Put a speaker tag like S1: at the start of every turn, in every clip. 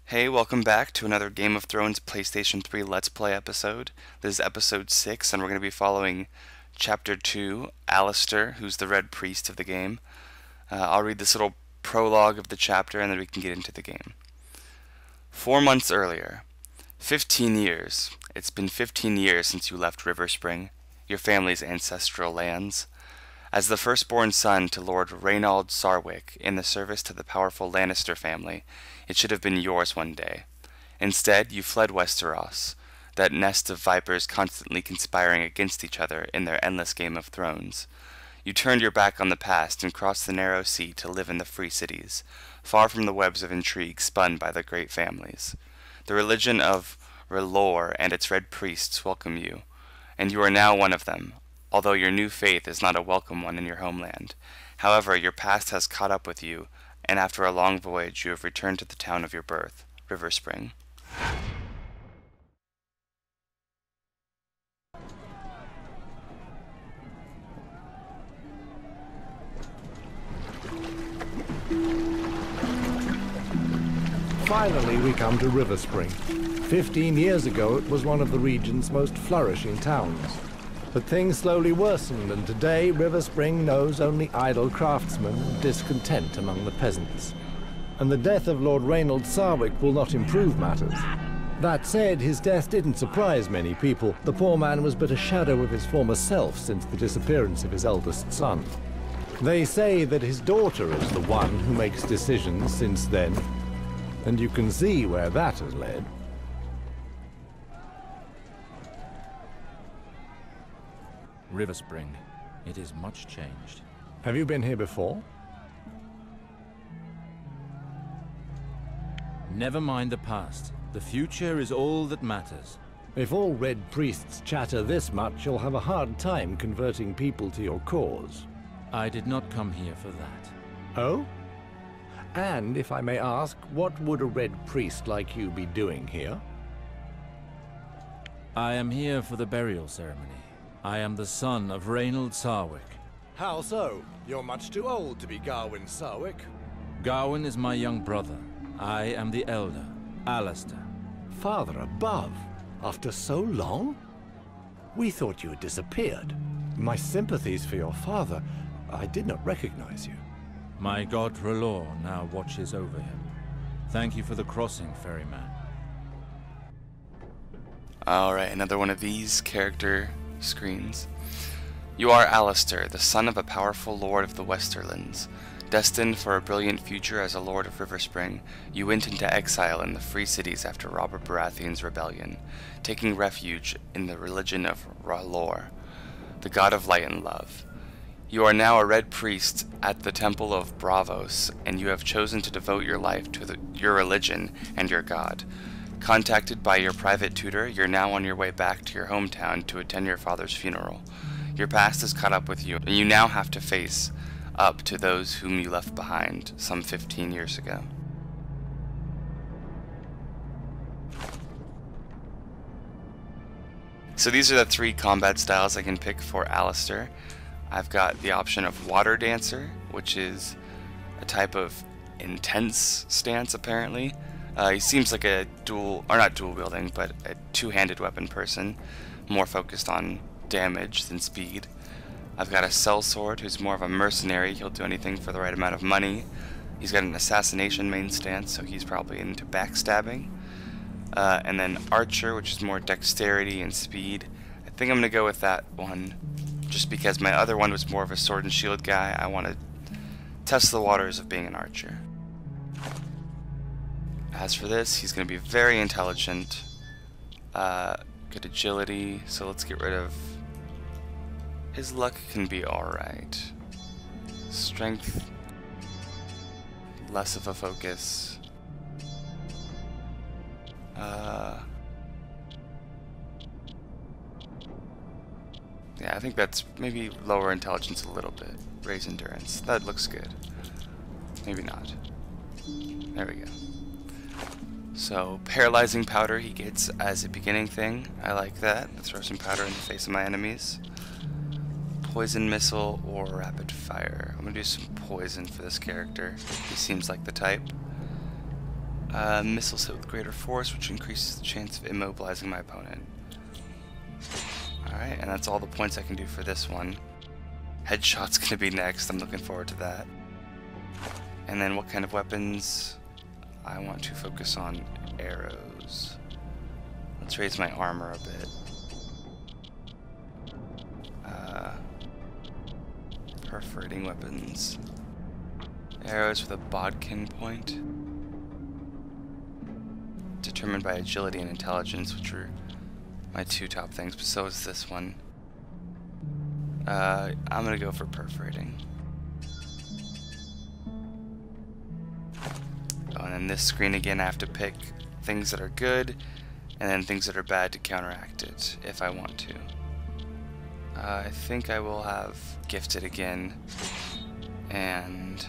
S1: Hey, welcome back to another Game of Thrones PlayStation 3 Let's Play episode. This is episode 6, and we're going to be following Chapter 2, Alester, who's the Red Priest of the game. I'll read this little prologue of the chapter, and then we can get into the game. 4 months earlier. 15 years. It's been 15 years since you left Riverspring, your family's ancestral lands. As the firstborn son to Lord Reynold Sarwyck in the service to the powerful Lannister family, it should have been yours one day. Instead, you fled Westeros, that nest of vipers constantly conspiring against each other in their endless game of thrones. You turned your back on the past and crossed the narrow sea to live in the free cities, far from the webs of intrigue spun by the great families. The religion of R'hllor and its red priests welcome you, and you are now one of them, although your new faith is not a welcome one in your homeland. However, your past has caught up with you, and after a long voyage you have returned to the town of your birth, Riverspring.
S2: Finally, we come to Riverspring. 15 years ago, it was one of the region's most flourishing towns. But things slowly worsened, and today Riverspring knows only idle craftsmen and discontent among the peasants. And the death of Lord Reynold Sarwyck will not improve matters. That said, his death didn't surprise many people. The poor man was but a shadow of his former self since the disappearance of his eldest son. They say that his daughter is the one who makes decisions since then, and you can see where that has led.
S3: Riverspring. It is much changed.
S2: Have you been here before?
S3: Never mind the past. The future is all that matters.
S2: If all red priests chatter this much, you'll have a hard time converting people to your cause.
S3: I did not come here for that.
S2: Oh? And, if I may ask, what would a red priest like you be doing here?
S3: I am here for the burial ceremony. I am the son of Reynold Sarwyck.
S2: How so? You're much too old to be Garwin Sarwyck.
S3: Garwin is my young brother. I am the elder, Alester.
S2: Father above? After so long? We thought you had disappeared. My sympathies for your father. I did not recognize you.
S3: My god R'hllor now watches over him. Thank you for the crossing, ferryman.
S1: Alright, another one of these character screens. You are Alester, the son of a powerful lord of the Westerlands. Destined for a brilliant future as a lord of Riverspring, you went into exile in the free cities after Robert Baratheon's rebellion, taking refuge in the religion of R'hllor, the god of light and love. You are now a red priest at the temple of Braavos, and you have chosen to devote your life to your religion and your god. Contacted by your private tutor, you're now on your way back to your hometown to attend your father's funeral. Your past has caught up with you, and you now have to face up to those whom you left behind some 15 years ago. So these are the 3 combat styles I can pick for Alester. I've got the option of Water Dancer, which is a type of intense stance apparently. He seems like a not dual wielding, but a two-handed weapon person, more focused on damage than speed. I've got a sellsword, who's more of a mercenary. He'll do anything for the right amount of money. He's got an assassination main stance, so he's probably into backstabbing. And then Archer, which is more dexterity and speed. I think I'm going to go with that one, just because my other one was more of a sword and shield guy. I want to test the waters of being an archer. As for this, he's going to be very intelligent, good agility, so let's get rid of... His luck can be alright. Strength, less of a focus. Yeah, I think that's maybe lower intelligence a little bit. Raise endurance. That looks good. Maybe not. There we go. So, paralyzing powder he gets as a beginning thing. I like that. Let's throw some powder in the face of my enemies. Poison missile or rapid fire. I'm gonna do some poison for this character. He seems like the type. Missiles hit with greater force, which increases the chance of immobilizing my opponent. Alright, and that's all the points I can do for this one. Headshot's gonna be next, I'm looking forward to that. And then what kind of weapons? I want to focus on arrows. Let's raise my armor a bit. Perforating weapons. Arrows with a bodkin point. Determined by agility and intelligence, which are my two top things, but so is this one. I'm gonna go for perforating. Oh, and then this screen again, I have to pick things that are good, and then things that are bad to counteract it, if I want to. I think I will have gifted again, and...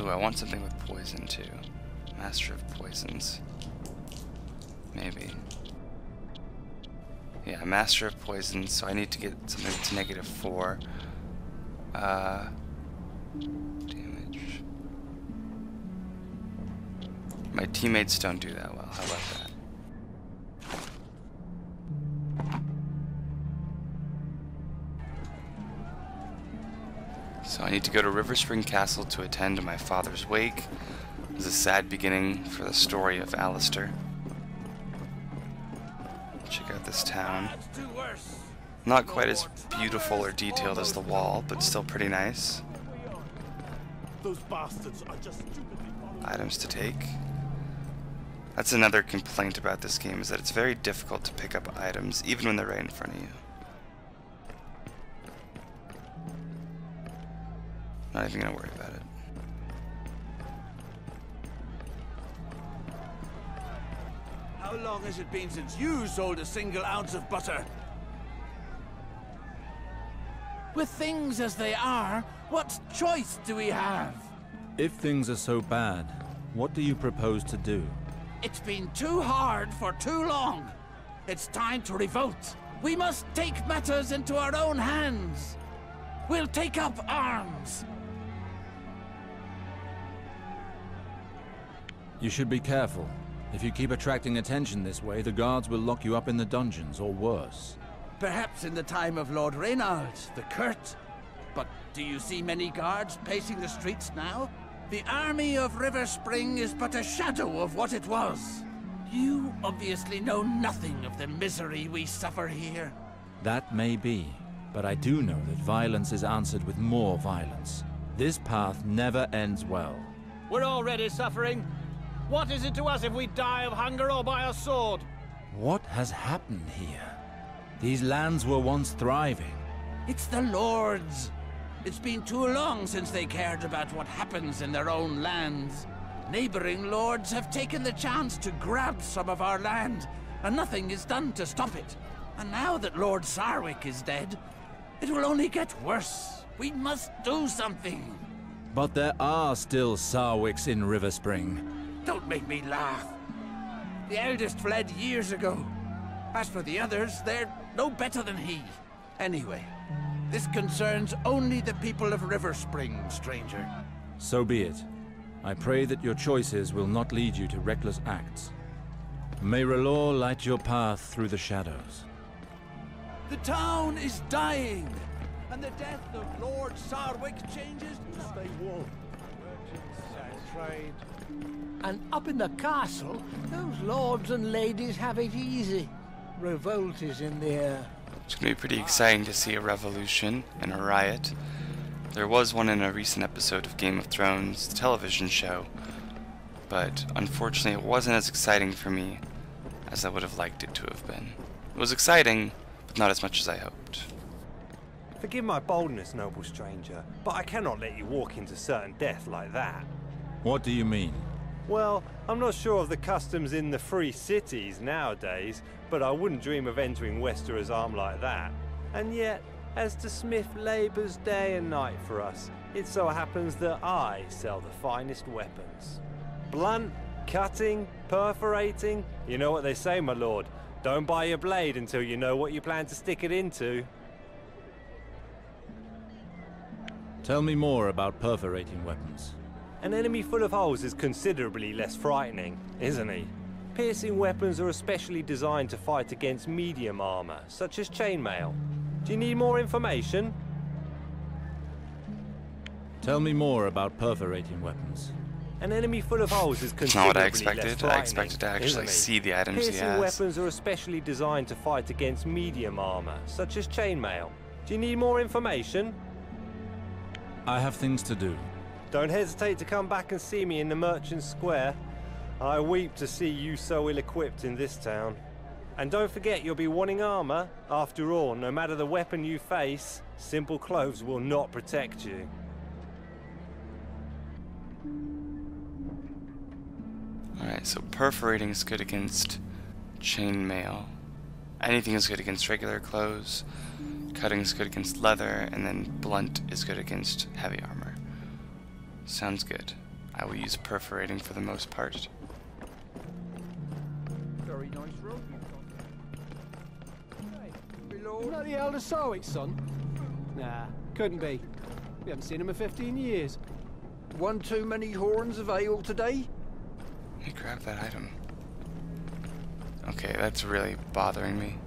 S1: Ooh, I want something with poison too. Master of Poisons. Maybe. Yeah, Master of Poisons, so I need to get something that's -4. Damage. My teammates don't do that well, how about that? So I need to go to Riverspring Castle to attend to my father's wake. It's a sad beginning for the story of Alester. Check out this town. Not quite as beautiful or detailed as the wall, but still pretty nice. Items to take. That's another complaint about this game, is that it's very difficult to pick up items, even when they're right in front of you. Not even gonna worry about it.
S4: How long has it been since you sold a single ounce of butter? With things as they are, what choice do we have?
S3: If things are so bad, what do you propose to do?
S4: It's been too hard for too long. It's time to revolt. We must take matters into our own hands. We'll take up arms.
S3: You should be careful. If you keep attracting attention this way, the guards will lock you up in the dungeons, or worse.
S4: Perhaps in the time of Lord Reynald, the Curt. But do you see many guards pacing the streets now? The army of Riverspring is but a shadow of what it was. You obviously know nothing of the misery we suffer here.
S3: That may be, but I do know that violence is answered with more violence. This path never ends well.
S5: We're already suffering. What is it to us if we die of hunger or by a sword?
S3: What has happened here? These lands were once thriving.
S4: It's the Lords. It's been too long since they cared about what happens in their own lands. Neighboring lords have taken the chance to grab some of our land, and nothing is done to stop it. And now that Lord Sarwick is dead, it will only get worse. We must do something.
S3: But there are still Sarwicks in Riverspring.
S4: Don't make me laugh. The eldest fled years ago. As for the others, they're no better than he. Anyway, this concerns only the people of Riverspring, stranger.
S3: So be it. I pray that your choices will not lead you to reckless acts. May R'hllor light your path through the shadows.
S4: The town is dying, and the death of Lord Sarwick changes nothing.
S2: They won't. Merchants and trade.
S6: And up in the castle, those lords and ladies have it easy. Revolt is in the air.
S1: It's going to be pretty exciting to see a revolution and a riot. There was one in a recent episode of Game of Thrones, the television show, but unfortunately it wasn't as exciting for me as I would have liked it to have been. It was exciting, but not as much as I hoped.
S7: Forgive my boldness, noble stranger, but I cannot let you walk into certain death like that.
S3: What do you mean?
S7: Well, I'm not sure of the customs in the free cities nowadays, but I wouldn't dream of entering Westeros' arm like that. And yet, as the smith labours day and night for us, it so happens that I sell the finest weapons. Blunt, cutting, perforating, you know what they say, my lord. Don't buy your blade until you know what you plan to stick it into.
S3: Tell me more about perforating weapons.
S7: An enemy full of holes is considerably less frightening, isn't he? Piercing weapons are especially designed to fight against medium armor, such as chainmail. Do you need more information?
S3: Tell me more about perforating weapons.
S7: An enemy full of holes is
S1: It's not what I
S7: considerably less
S1: expected.
S7: frightening,
S1: I expected to actually
S7: isn't he?
S1: see the items he
S7: Piercing
S1: has.
S7: weapons are especially designed to fight against medium armor, such as chainmail. Do you need more information?
S3: I have things to do.
S7: Don't hesitate to come back and see me in the Merchant Square. I weep to see you so ill-equipped in this town. And don't forget you'll be wanting armor. After all, no matter the weapon you face, simple clothes will not protect you.
S1: Alright, so perforating is good against chainmail. Anything is good against regular clothes. Cutting is good against leather, and then blunt is good against heavy armor. Sounds good. I will use perforating for the most part.
S5: Very nice road you've got. Hey, below.
S8: Not the elder Sarwick's son? Nah, couldn't be. We haven't seen him in 15 years.
S5: One too many horns of ale today?
S1: Let me grab that item. Okay, that's really bothering me.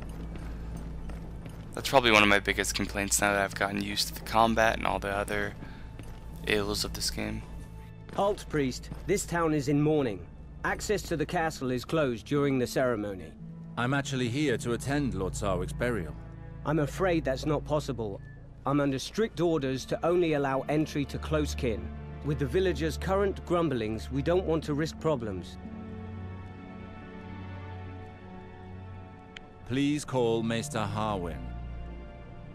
S1: That's probably one of my biggest complaints now that I've gotten used to the combat and all the other ills of this game.
S9: Halt, priest. This town is in mourning. Access to the castle is closed during the ceremony.
S3: I'm actually here to attend Lord Sarwick's burial.
S9: I'm afraid that's not possible. I'm under strict orders to only allow entry to close kin. With the villagers' current grumblings, we don't want to risk problems.
S3: Please call Maester Harwin.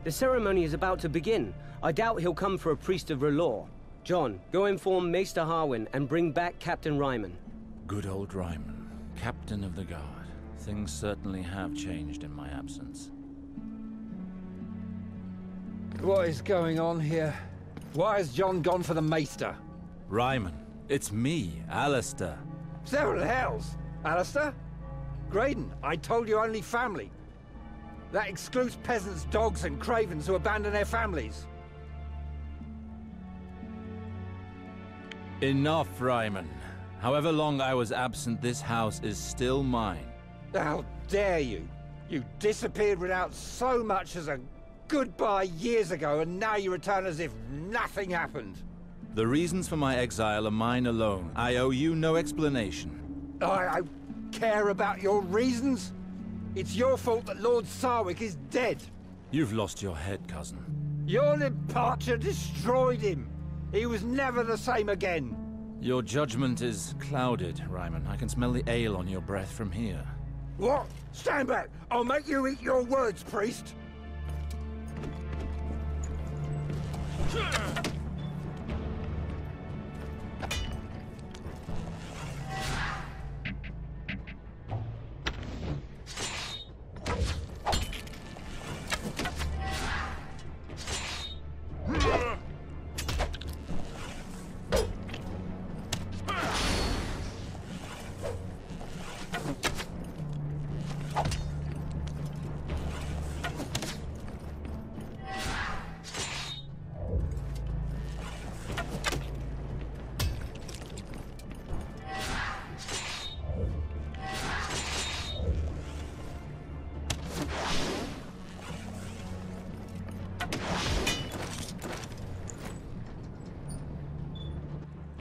S9: The ceremony is about to begin. I doubt he'll come for a priest of R'hllor. John, go inform Maester Harwin and bring back Captain Ryman.
S3: Good old Ryman, Captain of the Guard. Things certainly have changed in my absence.
S5: What is going on here? Why has John gone for the Maester?
S3: Ryman, it's me, Alester.
S5: Several hells! Alester? Graydon, I told you only family. That excludes peasants, dogs and cravens who abandon their families.
S3: Enough, Ryman. However long I was absent, this house is still mine.
S5: How dare you? You disappeared without so much as a goodbye years ago, and now you return as if nothing happened.
S3: The reasons for my exile are mine alone. I owe you no explanation.
S5: I care about your reasons? It's your fault that Lord Sarwick is dead.
S3: You've lost your head, cousin.
S5: Your departure destroyed him. He was never the same again.
S3: Your judgment is clouded, Ryman. I can smell the ale on your breath from here.
S5: What? Stand back! I'll make you eat your words, priest!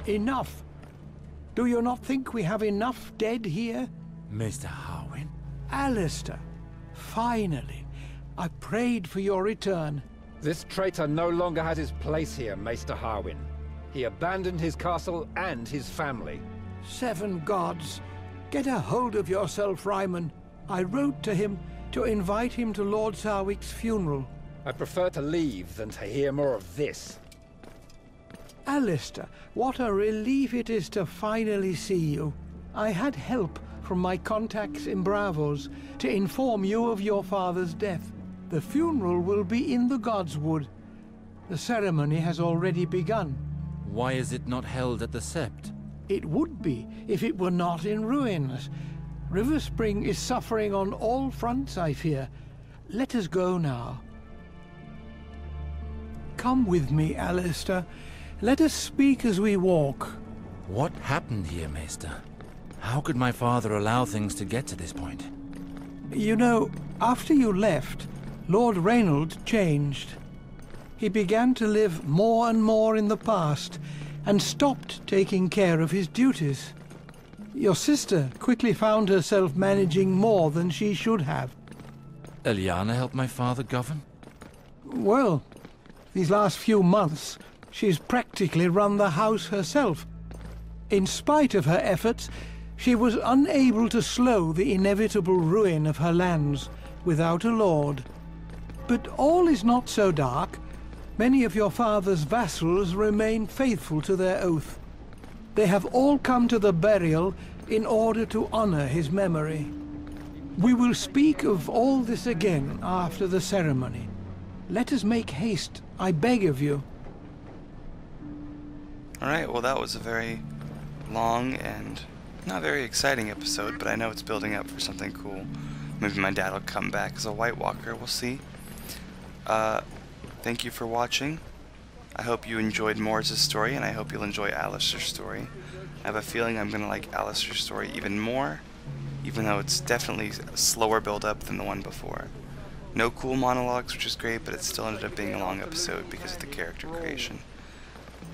S6: Enough. Do you not think we have enough dead here?
S3: Maester Harwin?
S6: Alester, finally. I prayed for your return.
S10: This traitor no longer has his place here, Maester Harwin. He abandoned his castle and his family.
S6: 7 gods. Get a hold of yourself, Ryman. I wrote to him to invite him to Lord Sarwick's funeral.
S10: I prefer to leave than to hear more of this.
S6: Alester, what a relief it is to finally see you. I had help from my contacts in Bravos to inform you of your father's death. The funeral will be in the Godswood. The ceremony has already begun.
S3: Why is it not held at the Sept?
S6: It would be if it were not in ruins. Riverspring is suffering on all fronts, I fear. Let us go now. Come with me, Alester. Let us speak as we walk.
S3: What happened here, Maester? How could my father allow things to get to this point?
S6: You know, after you left, Lord Reynold changed. He began to live more and more in the past, and stopped taking care of his duties. Your sister quickly found herself managing more than she should have.
S3: Eliana helped my father govern?
S6: Well, these last few months, she's practically run the house herself. In spite of her efforts, she was unable to slow the inevitable ruin of her lands without a lord. But all is not so dark. Many of your father's vassals remain faithful to their oath. They have all come to the burial in order to honor his memory. We will speak of all this again after the ceremony. Let us make haste, I beg of you.
S1: Alright, well that was a very long and not very exciting episode, but I know it's building up for something cool. Maybe my dad will come back as a White Walker, we'll see. Thank you for watching. I hope you enjoyed Morris' story, and I hope you'll enjoy Alester's story. I have a feeling I'm going to like Alester's story even more, even though it's definitely a slower build-up than the one before. No cool monologues, which is great, but it still ended up being a long episode because of the character creation.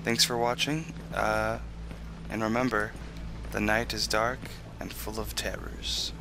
S1: Thanks for watching, and remember, the night is dark and full of terrors.